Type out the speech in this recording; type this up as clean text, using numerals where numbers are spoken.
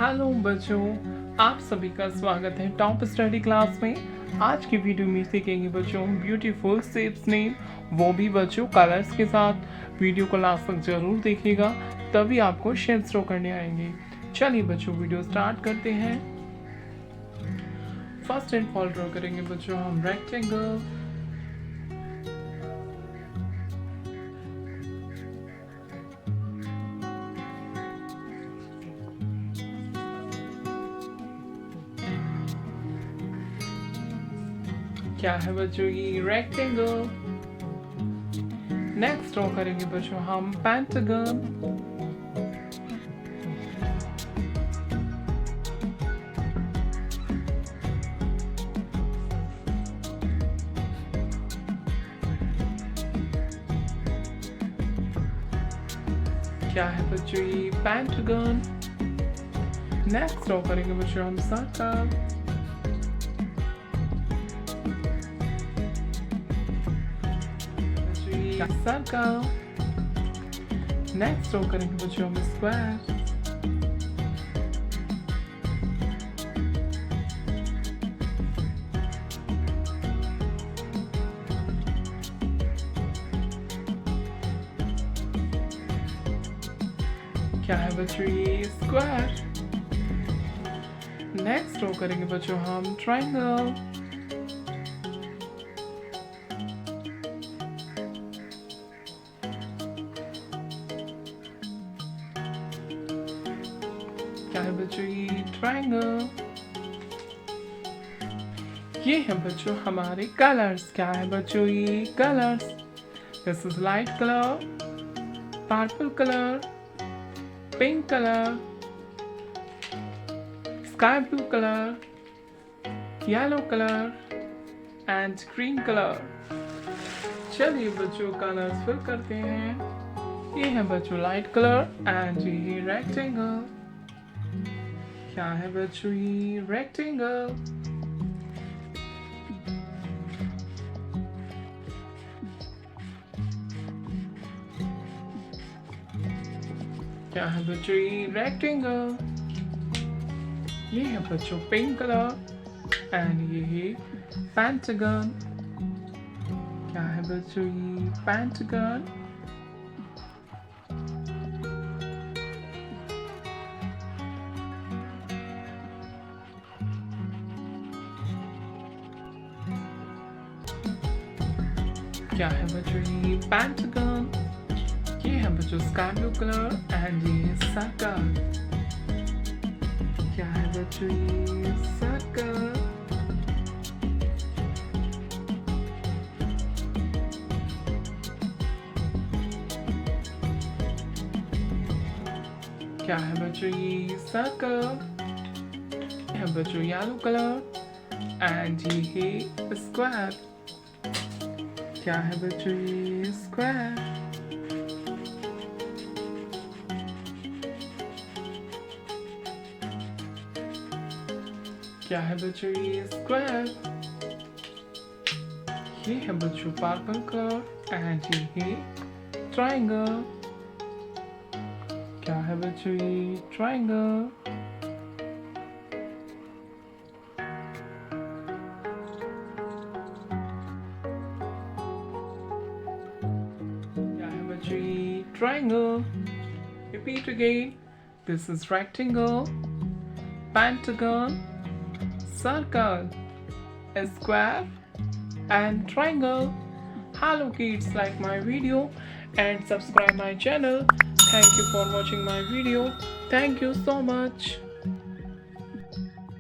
Hello बच्चों, आप सभी का स्वागत है टॉप स्टडी क्लास में। आज की वीडियो में सीखेंगे बच्चों ब्यूटीफुल शेप्स नेम, वो भी बच्चों कलर्स के साथ। वीडियो को लास्ट तक जरूर देखिएगा, तभी आपको शेप ड्रॉ करने आएंगे। चलिए बच्चों वीडियो स्टार्ट करते हैं। फर्स्ट एंड फॉल ड्रॉ करेंगे बच्चों हम रेक्टेंगल। क्या है बच्चों ये रेक्टेंगल। नेक्स्ट ड्रॉ करेंगे बच्चों हम पेंटागन। क्या है बच्चों ये पेंटागन। नेक्स्ट ड्रॉ करेंगे बच्चों हम सर्कल। सर्कल। नेक्स्ट ड्रॉ करेंगे बच्चों हम स्क्वायर। क्या है बच्चों ये स्क्वायर। नेक्स्ट ड्रॉ करेंगे बच्चों हम ट्रायंगल। क्या है बच्चों ये ट्रायंगल। ये है बच्चों हमारे कलर्स। क्या है बच्चों ये colours. This is light colour, purple colour, pink colour, sky blue colour, yellow colour and green colour. चलिए बच्चों कलर्स फिल करते हैं। ये है बच्चों लाइट कलर एंड ये रेक्टेंगल। क्या है बच्चों ये रेक्टेंगल। क्या है बच्चों ये रेक्टेंगल। ये है बच्चों पिंक कलर एंड ये है पेंटागन। क्या है बच्चों ये पेंटागन। क्या है बच्चों ये पेंटागन। ये है बच्चों स्काई ब्लू कलर एंड ये सर्कल। क्या है बच्चों ये सर्कल। क्या है बच्चों ये सर्कल। है बच्चों येलो कलर एंड ये है स्क्वायर। क्या है बच्चों ये स्क्वायर। क्या है बच्चों ये स्क्वायर। ये है बच्चों पर्पल कलर एंड ये है ट्रायंगल। क्या है बच्चों ये triangle. Triangle. Repeat again. This is rectangle, pentagon, circle, a square, and triangle. Hello kids, like my video and subscribe my channel. Thank you for watching my video. Thank you so much.